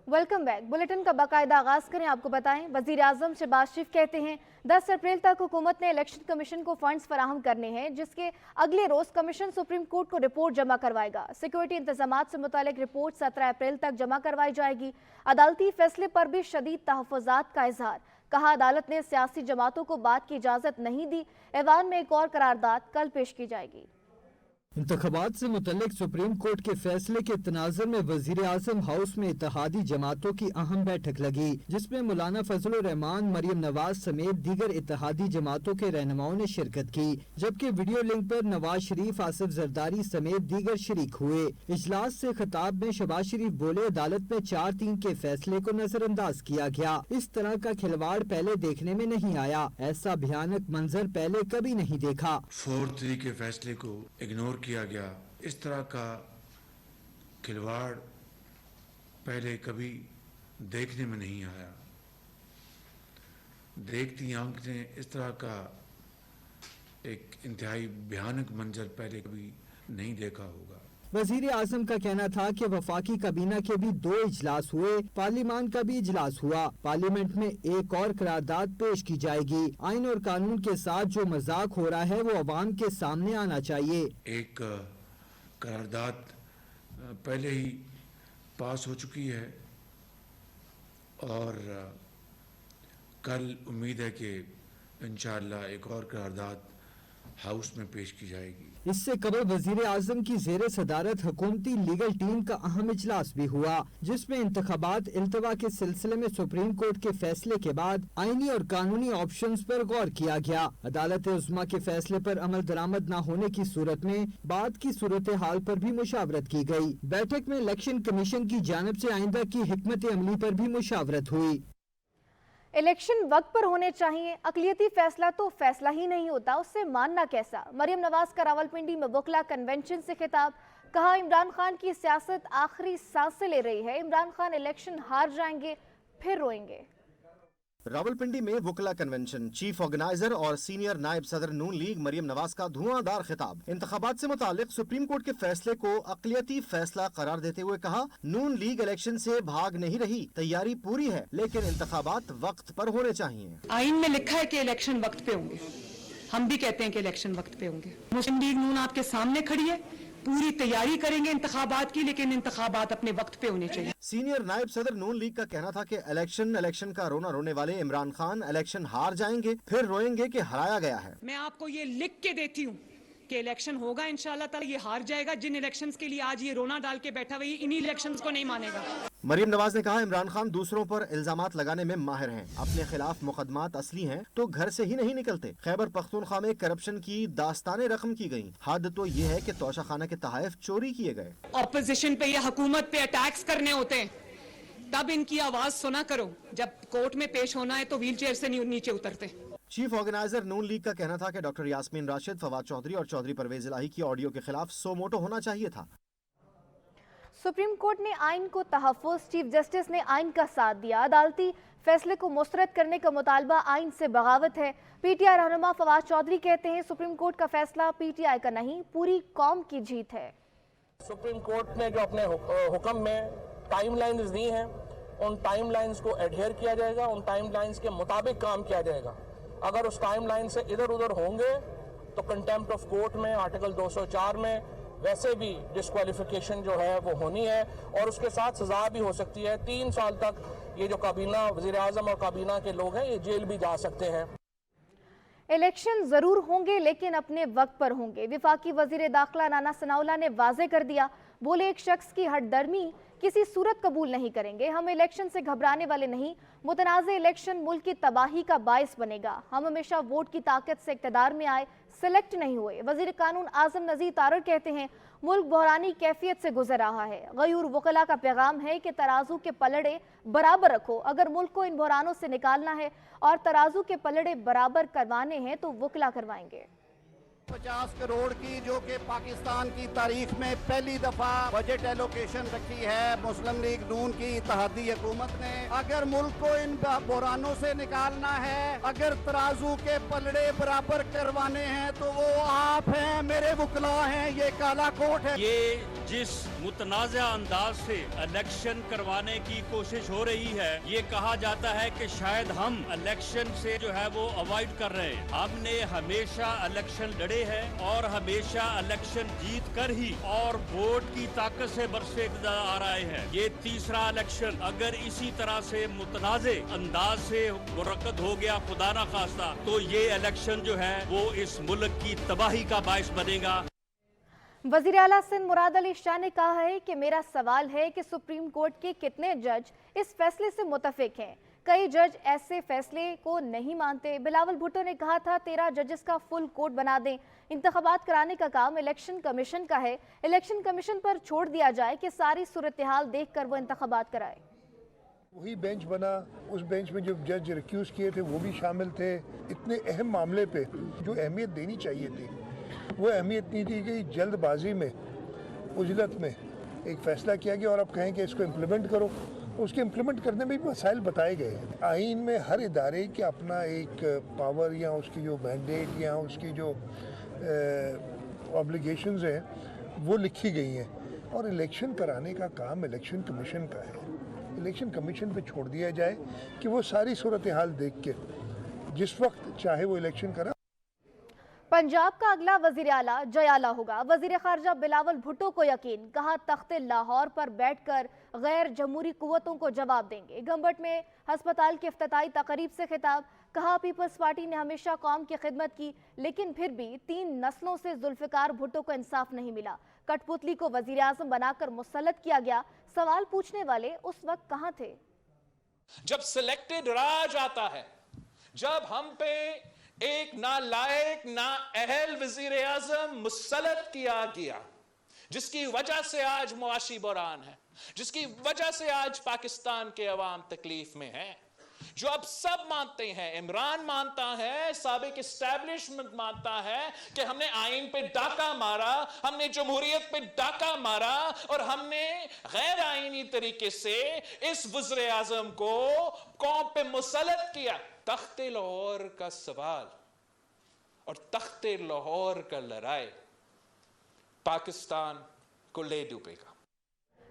Welcome back. Bulletin का बाकायदा आगाज करें। आपको बताएं, वजीर आजम शहबाज शरीफ कहते हैं 10 अप्रैल तक हुकूमत ने इलेक्शन कमीशन को फंड्स फराहम करने हैं, जिसके अगले रोज कमीशन सुप्रीम कोर्ट को रिपोर्ट जमा करवाएगा। सिक्योरिटी इंतजामात से मुतालिक रिपोर्ट 17 अप्रैल तक जमा करवाई जाएगी। अदालती फैसले पर भी शदीद तहफ़्फ़ुज़ात का इजहार। कहा, अदालत ने सियासी जमातों को बात की इजाजत नहीं दी। ऐवान में एक और करारदाद कल पेश की जाएगी। इंतखाबात से मुतल्लिक सुप्रीम कोर्ट के फैसले के तनाजुर में वजीर आजम हाउस में इत्तेहादी जमातों की अहम बैठक लगी, जिसमें मौलाना फजलुर रहमान, मरियम नवाज समेत दीगर इत्तेहादी जमातों के रहनुमाओं ने शिरकत की, जबकि वीडियो लिंक पर नवाज शरीफ, आसिफ जरदारी समेत दीगर शरीक हुए। इजलास से खिताब में शहबाज शरीफ बोले, अदालत में 4-3 के फैसले को नजरअंदाज किया गया। इस तरह का खिलवाड़ पहले देखने में नहीं आया। ऐसा भयानक मंजर पहले कभी नहीं देखा। 4-3 के फैसले को इग्नोर किया गया। इस तरह का खिलवाड़ पहले कभी देखने में नहीं आया। देखती आंख ने इस तरह का एक इंतहाई भयानक मंजर पहले कभी नहीं देखा होगा। वजीर आजम का कहना था कि वफाकी काबीना के भी 2 इजलास हुए, पार्लियामान का भी इजलास हुआ। पार्लियामेंट में एक और करारदाद पेश की जाएगी। आइन और कानून के साथ जो मजाक हो रहा है वो अवाम के सामने आना चाहिए। एक करारदाद पहले ही पास हो चुकी है और कल उम्मीद है कि इंशाअल्लाह एक और करारदाद हाउस में पेश की जाएगी। इससे कबल वजीर आजम की जेर सदारत हुकूमती लीगल टीम का अहम इजलास भी हुआ, जिसमें इंतखाबात इल्तवा के सिलसिले में सुप्रीम कोर्ट के फैसले के बाद आईनी और कानूनी ऑप्शंस पर गौर किया गया। अदालत उज़्मा के फैसले पर अमल दरामद न होने की सूरत में बाद की सूरत हाल पर भी मुशावरत की गई। बैठक में इलेक्शन कमीशन की जानिब से आइंदा की हिकमत अमली पर भी मुशावरत हुई। इलेक्शन वक्त पर होने चाहिए। अकलियती फैसला तो फैसला ही नहीं होता, उससे मानना कैसा। मरियम नवाज का रावलपिंडी में वकला कन्वेंशन से खिताब। कहा, इमरान खान की सियासत आखिरी सांसें ले रही है। इमरान खान इलेक्शन हार जाएंगे फिर रोएंगे। रावलपिंडी में वकला कन्वेंशन, चीफ ऑर्गेनाइजर और सीनियर नायब सदर नून लीग मरियम नवाज का धुआंधार खिताब। इंतखाबात से मुतालिक सुप्रीम कोर्ट के फैसले को अक़लियती फैसला करार देते हुए कहा, नून लीग इलेक्शन से भाग नहीं रही, तैयारी पूरी है, लेकिन इंतखाबात वक्त पर होने चाहिए। आइन में लिखा है कि इलेक्शन वक्त पे होंगे, हम भी कहते हैं कि इलेक्शन वक्त पे होंगे। मुस्लिम लीग नून आपके सामने खड़ी है, पूरी तैयारी करेंगे इंतखाबात की, लेकिन इंतखाबात अपने वक्त पे होने चाहिए। सीनियर नायब सदर नून लीग का कहना था कि इलेक्शन का रोना रोने वाले इमरान खान इलेक्शन हार जाएंगे फिर रोएंगे कि हराया गया है। मैं आपको ये लिख के देती हूँ कि इलेक्शन होगा इंशाल्लाह ताला, ये हार जाएगा। जिन इलेक्शंस के लिए आज ये रोना डाल के बैठा हुआ, इन्हीं इलेक्शंस को नहीं मानेगा। मरियम नवाज ने कहा, इमरान खान दूसरों पर इल्जामात लगाने में माहिर हैं, अपने खिलाफ मुकदमात असली हैं तो घर से ही नहीं निकलते। खैबर पख्तूनख्वा में करप्शन की दास्तानें रकम की गयी। हद तो ये है कि तोशाखाना के तहफ चोरी किए गए। ऑपोजिशन पे या हुकूमत पे अटैक्स करने होते हैं तब इनकी आवाज सुना करो, जब कोर्ट में पेश होना है तो व्हील चेयर से नीचे उतरते। चीफ ऑर्गेनाइजर नून लीग का कहना था कि डॉक्टर यास्मीन राशिद, फवाद चौधरी और चौधरी परवेज इलाही की ऑडियो के खिलाफ सो मोटो होना चाहिए था। सुप्रीम कोर्ट ने आइन को तहफ़्फ़ुज़, चीफ जस्टिस ने आइन का साथ दिया। अदालती फैसले को मुस्तरद करने का मुतालबा आइन से बगावत है। पीटीआई रहनुमा फवाद चौधरी कहते हैं, सुप्रीम कोर्ट का फैसला पीटीआई का नहीं, पूरी कौम की जीत है। सुप्रीम कोर्ट ने जो अपने हुक्म में टाइमलाइंस दी हैं, उन टाइमलाइंस को एडहेयर किया जाएगा, उन टाइमलाइंस के मुताबिक काम किया जाएगा। अगर उस टाइमलाइन से इधर उधर होंगे तो कंटेम्प्ट ऑफ कोर्ट में आर्टिकल 204 में वैसे भी डिस्क्वालिफिकेशन जो है वो होनी है और उसके साथ सजा भी हो सकती है। 3 साल तक ये जो काबीना, वज़ीर आज़म और काबीना के लोग हैं, ये जेल भी जा सकते हैं। इलेक्शन जरूर होंगे लेकिन अपने वक्त पर होंगे। वफाकी वजीर दाखिला नाना सनाउल्लाह ने वाजे कर दिया। बोले, एक शख्स की हठधर्मी किसी सूरत कबूल नहीं करेंगे। हम इलेक्शन से घबराने वाले नहीं। मुतनाज़े इलेक्शन मुल्क की तबाही का बायस बनेगा। हम हमेशा वोट की ताकत से इक़्तिदार में आए, सेलेक्ट नहीं हुए। वज़ीर कानून आज़म नज़ीर तारड़ कहते हैं, मुल्क बहरानी कैफियत से गुजर रहा है। गयूर वकला का पैगाम है कि तराजू के पलड़े बराबर रखो। अगर मुल्क को इन बहरानों से निकालना है और तराजू के पलड़े बराबर करवाने हैं तो वकला करवाएंगे। 50 करोड़ की, जो कि पाकिस्तान की तारीख में पहली दफा बजट एलोकेशन रखी है मुस्लिम लीग नून की इत्तेहादी हुकूमत ने। अगर मुल्क को इन बहरानों से निकालना है, अगर तराजू के पलड़े बराबर करवाने हैं तो वो आप हैं, मेरे वकला हैं, ये काला कोट है। ये जिस मुतनाज़ा अंदाज से इलेक्शन करवाने की कोशिश हो रही है, ये कहा जाता है कि शायद हम इलेक्शन से जो है वो अवॉइड कर रहे हैं। हमने हमेशा इलेक्शन लड़े हैं और हमेशा इलेक्शन जीत कर ही और वोट की ताकत से बरसे आ रहे हैं। ये तीसरा इलेक्शन अगर इसी तरह से मुतनाज़े अंदाज से मुनक्कद हो गया, खुदा ना खास्ता, तो ये इलेक्शन जो है वो इस मुल्क की तबाही का बायस बनेगा। वज़ीर आला सिंध मुराद अली शाह ने कहा है कि मेरा सवाल है कि सुप्रीम कोर्ट के कितने जज इस फैसले से मुतफिक हैं। कई जज ऐसे फैसले को नहीं मानते। बिलावल भुट्टो ने कहा था 13 जजेस का फुल कोर्ट बना दें। इंतखाबात कराने का काम इलेक्शन कमीशन का है। इलेक्शन कमीशन पर छोड़ दिया जाए कि सारी सूरत हाल देख कर वो इंतखाबात कराए। वही बेंच बना, उस बेंच में जो जज रिक्यूज किए थे वो भी शामिल थे। इतने अहम मामले पे जो अहमियत देनी चाहिए थी वो अहमियत नहीं दी गई। जल्दबाजी में, उजलत में एक फ़ैसला किया गया और अब कहें कि इसको इम्प्लीमेंट करो। उसके इम्प्लीमेंट करने में भी मसाइल बताए गए हैं। आइन में हर इदारे के अपना एक पावर या उसकी जो मैंडेट या उसकी जो ऑब्लिगेशंस हैं वो लिखी गई हैं और इलेक्शन कराने का काम इलेक्शन कमीशन का है। इलेक्शन कमीशन पे छोड़ दिया जाए कि वो सारी सूरत हाल देख के जिस वक्त चाहे वो इलेक्शन करा। पंजाब का अगला वजीर आला जयाला होगा। वजीर खारजा बिलावल भुट्टो को यकीन, कहा तख्ते लाहौर पर बैठकर गैर जमहूरी कुव्वतों को जवाब देंगे। गंबट में अस्पताल की इफ्तिताई तकरीब से खिताब, कहा पीपल्स पार्टी ने हमेशा कौम की खिदमत की लेकिन फिर भी 3 नस्लों से जुल्फिकार भुट्टो को इंसाफ नहीं मिला। कठपुतली को वजीर आजम बनाकर मुसल्लत किया गया। सवाल पूछने वाले उस वक्त कहां थे जब सिलेक्टेड राज आता है, जब हम पे एक नालायक ना अहल वजीर आजम मुसल्लत किया गया, जिसकी वजह से आज मुआशी बहरान है, जिसकी वजह से आज पाकिस्तान के अवाम तकलीफ में है, जो अब सब मानते हैं, इमरान मानता है, साबिक इस्टेब्लिशमेंट मानता है कि हमने आइन पे डाका मारा, हमने जमहूरियत पे डाका मारा और हमने गैर आईनी तरीके से इस वज़ीर आज़म को कौम पे मुसल्लत किया। तख्ते लाहौर का सवाल और तख्ते लाहौर का लड़ाई पाकिस्तान को ले डूबेगा।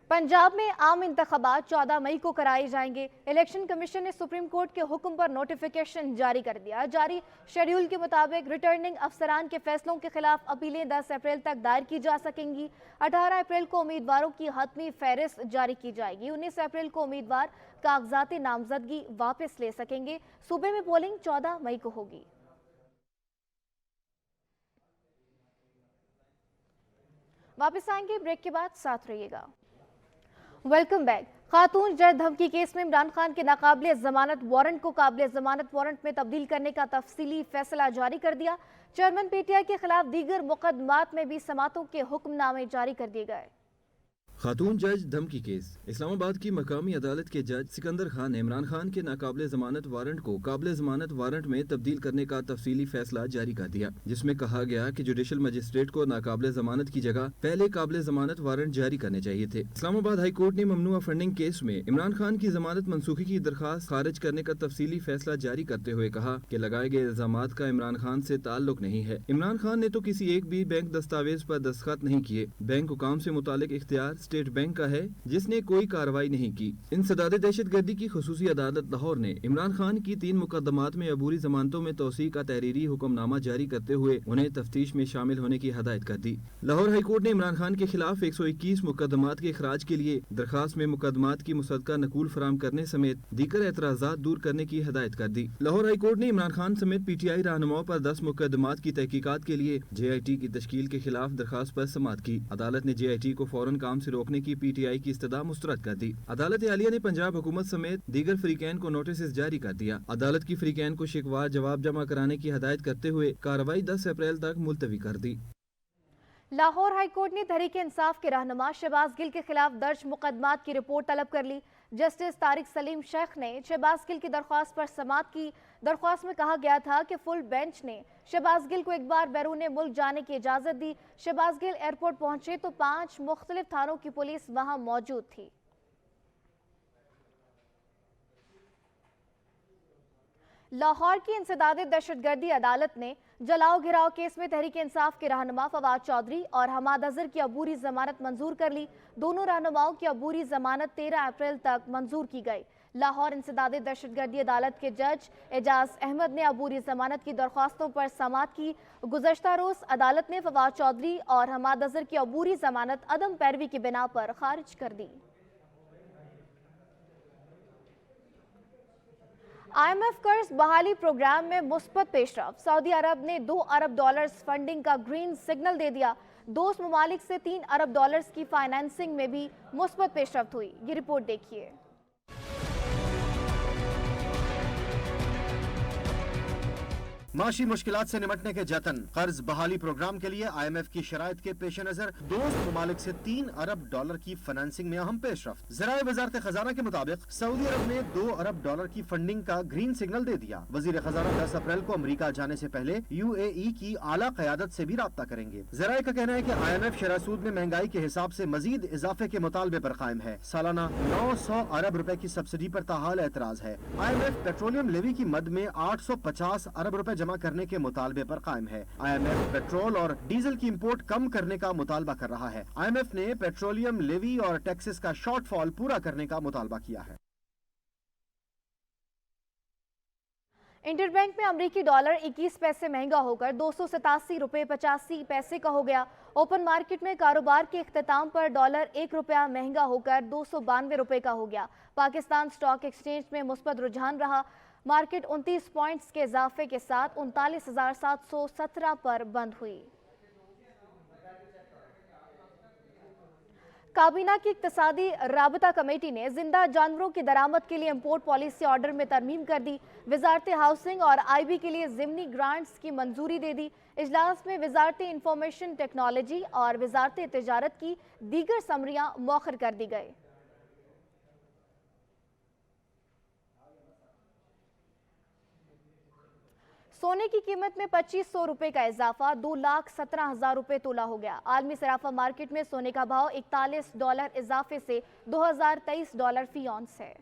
पंजाब में आम इंतखाबात 14 मई को कराए जाएंगे। इलेक्शन कमीशन ने सुप्रीम कोर्ट के हुक्म पर नोटिफिकेशन जारी कर दिया। जारी शेड्यूल के मुताबिक रिटर्निंग अफसरान के फैसलों के खिलाफ अपीलें 10 अप्रैल तक दायर की जा सकेंगी। 18 अप्रैल को उम्मीदवारों की हतमी फहरिस्त जारी की जाएगी। 19 अप्रैल को उम्मीदवार कागजात नामजदगी वापस ले सकेंगे। सूबे में पोलिंग 14 मई को होगी। वापस आएंगे ब्रेक के बाद, साथ रहिएगा। Welcome back. खातून जज धमकी केस में इमरान खान के नाकाबिले जमानत वारंट को काबिले जमानत वारंट में तब्दील करने का तफसीली फैसला जारी कर दिया। चेयरमैन पीटीआई के खिलाफ दीगर मुकदमात में भी समातों के हुक्मनामे जारी कर दिए गए। खातून जज धमकी केस। इस्लामाबाद की मकामी अदालत के जज सिकंदर खान ने इमरान खान के नाकाबिले जमानत वारंट को काबिले जमानत वारंट में तब्दील करने का तफसीली फैसला जारी कर दिया, जिसमें कहा गया कि जुडिशल मजिस्ट्रेट को नाकाबिले जमानत की जगह पहले काबिले जमानत वारंट जारी करने चाहिए थे। इस्लामाबाद हाई कोर्ट ने ममनुआ फंडिंग केस में इमरान खान की जमानत मनसूखी की दरखास्त खारिज करने का तफसीली फैसला जारी करते हुए कहा कि लगाए गए इल्जामात का इमरान खान से ताल्लुक नहीं है। इमरान खान ने तो किसी एक भी बैंक दस्तावेज पर दस्तखत नहीं किए। बैंक हुकाम से मुतालिक इख्तियार स्टेट बैंक का है, जिसने कोई कार्रवाई नहीं की। इंसदाद दहशतगर्दी की खुसूसी अदालत लाहौर ने इमरान खान की 3 मुकदमात में अबूरी जमानतों में तौसीक का तहरीरी हुक्मनामा जारी करते हुए उन्हें तफ्तीश में शामिल होने की हदायत कर दी। लाहौर हाई कोर्ट ने इमरान खान के खिलाफ 121 मुकदमात के खराज के लिए दरखास्त में मुकदमात की मुसद्दका नकूल फराम करने समेत दीगर एतराजात दूर करने की हदायत कर दी। लाहौर हाई कोर्ट ने इमरान खान समेत पीटीआई रहनुमाओं पर 10 मुकदमात की तहकीकात के लिए JIT की तश्कील के खिलाफ दरखास्त पर समाअत की। अदालत ने JIT को फौरन काम से रोकने की पीटीआई की इस्तदा मुस्तरद कर दी। अदालत आलिया ने पंजाब हुकूमत समेत दीगर फरीकैन को नोटिस जारी कर दिया। अदालत की फरीकैन को शिकवा जवाब जमा कराने की हदायत करते हुए कार्रवाई 10 अप्रैल तक मुलतवी कर दी। लाहौर हाई कोर्ट ने तहरीक इंसाफ के रहनुमा शहबाज गिल के खिलाफ दर्ज मुकदमात की रिपोर्ट तलब कर ली। जस्टिस तारिक सलीम शेख ने शहबाज गिल की दरख्वास्त पर समाअत की। दरख्वास्त में कहा गया था कि फुल बेंच ने शहबाज गिल को एक बार बैरून मुल्क जाने की इजाजत दी। शहबाज गिल एयरपोर्ट पहुंचे तो 5 मुख्तलिफ थानों की पुलिस वहां मौजूद थी। लाहौर की इंसदाद दहशतगर्दी अदालत ने जलाओ घिराव केस में तहरीक इंसाफ के रहनुमा फवाद चौधरी और हमाद अजहर की अबूरी जमानत मंजूर कर ली। दोनों रहनुमाओं की अबूरी जमानत 13 अप्रैल तक मंजूर की गई। लाहौर इंसदादे दहशतगर्दी अदालत के जज एजाज अहमद ने अबूरी जमानत की दरख्वास्तों पर समाअत की। गुज़श्ता रोज अदालत ने फवाद चौधरी और हमाद अजहर की अबूरी जमानत अदम पैरवी की बिना पर खारिज कर दी। IMF कर्ज बहाली प्रोग्राम में मुस्बत पेशरफ। सऊदी अरब ने 2 अरब डॉलर्स फंडिंग का ग्रीन सिग्नल दे दिया। दोस्त ममालिक से 3 अरब डॉलर्स की फाइनेंसिंग में भी मुस्बत पेशरफ हुई। ये रिपोर्ट देखिए। माशी मुश्किलात से निमटने के जतन। कर्ज बहाली प्रोग्राम के लिए IMF की शराइत के पेश नजर दोस्त ममालिक से 3 अरब डॉलर की फाइनेंसिंग में अहम पेशरफ। ज़राए वज़ारत खजाना के मुताबिक सऊदी अरब ने 2 अरब डॉलर की फंडिंग का ग्रीन सिग्नल दे दिया। वजीर खजाना 10 अप्रैल को अमेरिका जाने से पहले UAE की आला क़यादत से भी राब्ता करेंगे। ज़राए का कहना है कि IMF शरह सूद में महंगाई के हिसाब से मजीद इजाफे के मुतालबे पर कायम है। सालाना 900 अरब रुपए की सब्सिडी पर ताहाल एतराज है। IMF पेट्रोलियम लेवी की मद में 850 अरब रुपए जमा करने के मुतालबे पर कायम है। IMF पेट्रोल और डीजल की इंपोर्ट कम करने का मुतालबा कर रहा है। IMF ने पेट्रोलियम लेवी और टैक्सेस का शॉर्टफॉल पूरा करने का मुतालबा किया है। इंटरबैंक में अमरीकी डॉलर 21 पैसे महंगा होकर 287 रुपये 85 पैसे का हो गया। ओपन मार्केट में कारोबार के इख्तिताम पर डॉलर 1 रुपया महंगा होकर 292 रुपये का हो गया। पाकिस्तान स्टॉक एक्सचेंज में मुस्बत रुझान रहा। मार्केट 29 पॉइंट्स के इजाफे के साथ 39,717 पर बंद हुई। काबीना की इक्तिसादी राबता कमेटी ने जिंदा जानवरों की दरामद के लिए इंपोर्ट पॉलिसी ऑर्डर में तरमीम कर दी। वजारत हाउसिंग और IB के लिए ज़िमनी ग्रांट्स की मंजूरी दे दी। इजलास में वजारत इंफॉर्मेशन टेक्नोलॉजी और वजारत तिजारत की दीगर समरियां मौखर कर दी गई। सोने की कीमत में 2500 रुपए का इजाफा 2,17,000 रुपए तोला हो गया। आलमी सराफा मार्केट में सोने का भाव $41 इजाफे से $2023 फी औंस है।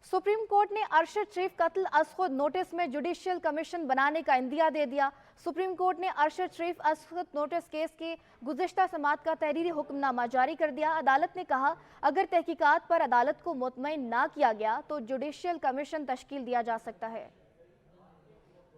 सुप्रीम कोर्ट ने अरशद शरीफ कत्ल अज़-खुद नोटिस में जुडिशियल कमीशन बनाने का इंदिया दे दिया। सुप्रीम कोर्ट ने अरशद शरीफ अज़-खुद नोटिस केस के गुज़िश्ता समाअत का तहरीरी हुक्मनामा जारी कर दिया। अदालत ने कहा, अगर तहकीकात पर अदालत को मुतमईन ना किया गया तो जुडिशियल कमीशन तश्कील दिया जा सकता है।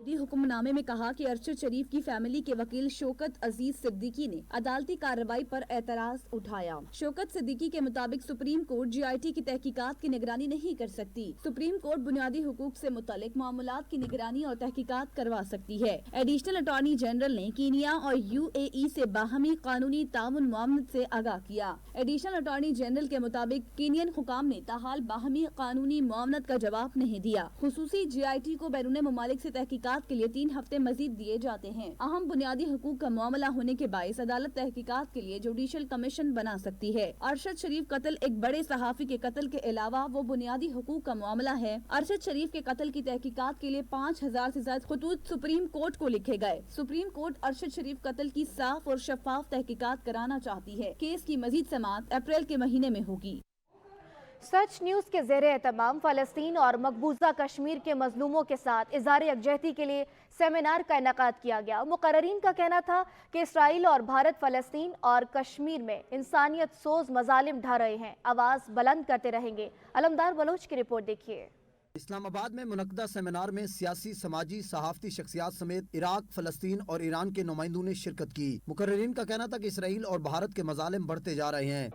हुक्मनामे में कहा कि अरशद शरीफ की फैमिली के वकील शौकत अजीज सिद्दीकी ने अदालती कार्रवाई पर एतराज उठाया। शौकत सिद्दीकी के मुताबिक सुप्रीम कोर्ट GIT की तहकीकात की निगरानी नहीं कर सकती। सुप्रीम कोर्ट बुनियादी हुकूक से मुतल्लिक मामलात की निगरानी और तहकीकात करवा सकती है। एडिशनल अटॉर्नी जनरल ने कीनिया और UAE से बाहमी कानूनी ताउन मुआवनत से आगाह किया। एडिशनल अटॉर्नी जनरल के मुताबिक कीनियन हुकाम ने ताहाल बाहमी कानूनी मुआवनत का जवाब नहीं दिया। खुसूसी GIT को बैरून ममालिक से तहकीकात के लिए 3 हफ्ते मजीद दिए जाते हैं। अहम बुनियादी हुकूक का मामला होने के बायस अदालत तहकीकात के लिए जुडिशियल कमीशन बना सकती है। अरशद शरीफ कत्ल एक बड़े सहाफी के कत्ल के अलावा वो बुनियादी हुकूक का मामला है। अरशद शरीफ के कत्ल की तहकीकात के लिए 5000 से ज्यादा खतूत सुप्रीम कोर्ट को लिखे गए। सुप्रीम कोर्ट अरशद शरीफ कत्ल की साफ और शफाफ तहकीकात कराना चाहती है। केस की मजीद समाअत अप्रैल के महीने में होगी। सच न्यूज़ के ज़ेरे एहतमाम फ़लस्तीन और मकबूजा कश्मीर के मजलूमों के साथ इज़हार यकजहती के लिए सेमिनार का इनेकाद किया गया। मुकर्ररीन का कहना था कि इसराइल और भारत फ़लस्तीन और कश्मीर में इंसानियत सोज मजालिम ढा रहे हैं, आवाज़ बुलंद करते रहेंगे। अलमदार बलोच की रिपोर्ट देखिए। इस्लामाबाद में मुनक्कदा सेमिनार में सियासी, समाजी, सहाफ़ती शख्सियात समेत इराक, फ़लस्तीन और ईरान के नुमाइंदों ने शिरकत की। मुकर्ररीन का कहना था कि इसराइल और भारत के मजालिम बढ़ते जा रहे हैं।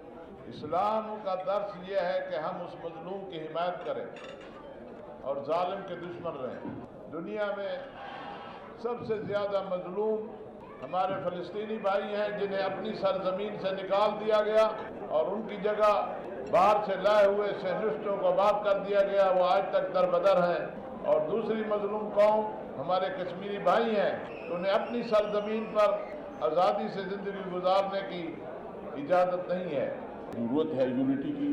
इस्लाम का दर्स ये है कि हम उस मजलूम की हिमायत करें और जालिम के दुश्मन रहें। दुनिया में सबसे ज़्यादा मजलूम हमारे फ़लस्तीनी भाई हैं, जिन्हें अपनी सरजमीन से निकाल दिया गया और उनकी जगह बाहर से लाए हुए शहरिस्तों को आबाद कर दिया गया। वो आज तक दरबदर हैं। और दूसरी मजलूम कौम हमारे कश्मीरी भाई हैं, तो उन्हें अपनी सरजमीन पर आज़ादी से ज़िंदगी गुजारने की इजाज़त नहीं है। जरूरत है यूनिटी की,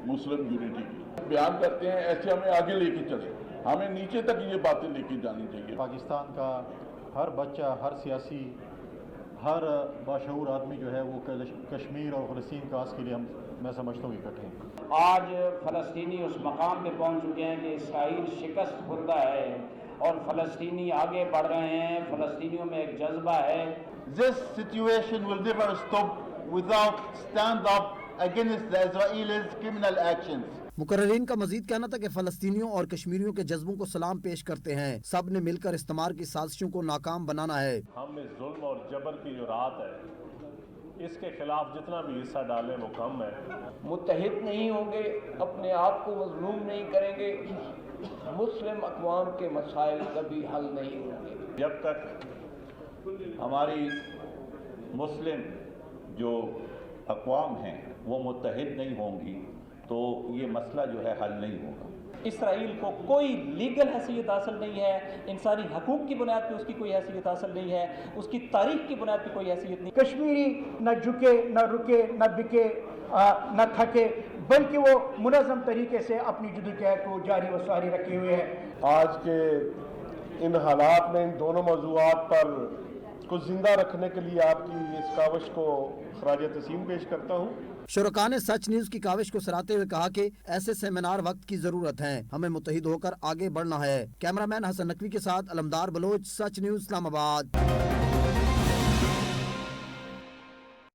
मुस्लिम यूनिटी की। बयान करते हैं, ऐसे हमें आगे लेके चले, हमें नीचे तक ये बातें लेके जानी चाहिए। पाकिस्तान का हर बच्चा, हर सियासी, हर बाशऊर आदमी जो है वो कश्मीर और फ़लस्तीन काज के लिए मैं समझता हूँ इकट्ठे हैं। आज फ़लस्तीनी उस मकाम पे पहुँच चुके हैं कि इसराइल शिकस्त खुर्दा है और फ़लस्तीनी आगे बढ़ रहे हैं, फ़लस्तीनियों में एक जज्बा है। This situation will never stop without stand up against the Israelis' criminal actions. मुकर्रिरीन का मजीद कहना था कि फ़लस्तीनियों और कश्मीरियों के जज्बों को सलाम पेश करते हैं। सब ने मिलकर इस्तेमार की साजिशों को नाकाम बनाना है। हम इस जुल्म और जबर की जो रात है इसके खिलाफ जितना भी हिस्सा डालें वो कम है। मुत्तहिद नहीं होंगे, अपने आप को मजलूम नहीं करेंगे, मुस्लिम अक़वाम के मसाइल कभी हल नहीं होंगे। जब तक हमारी मुस्लिम जो अक़वाम हैं वो मुत्तहिद नहीं होंगी तो ये मसला जो है हल नहीं होगा। इसराइल को कोई लीगल हैसियत हासिल नहीं है, इंसानी हकूक़ की बुनियाद पे उसकी कोई हैसियत हासिल नहीं है, उसकी तारीख की बुनियाद पे कोई हैसियत नहीं। कश्मीरी न झुके न रुके न बिके न थके, बल्कि वो मुनज़्ज़म तरीके से अपनी जदोजहद को जारी व सारी रखे हुए हैं। आज के इन हालात में इन दोनों मौज़ूआत पर को जिंदा रखने के लिए आपकी इस काविश को खराज तस्लीम पेश करता हूँ। शुरका ने सच न्यूज की काविश को सराहते हुए कहा कि ऐसे सेमिनार वक्त की जरूरत है, हमें मुत्तहिद होकर आगे बढ़ना है। कैमरामैन हसन नकवी के साथ अलमदार बलोच, सच न्यूज इस्लामाबाद।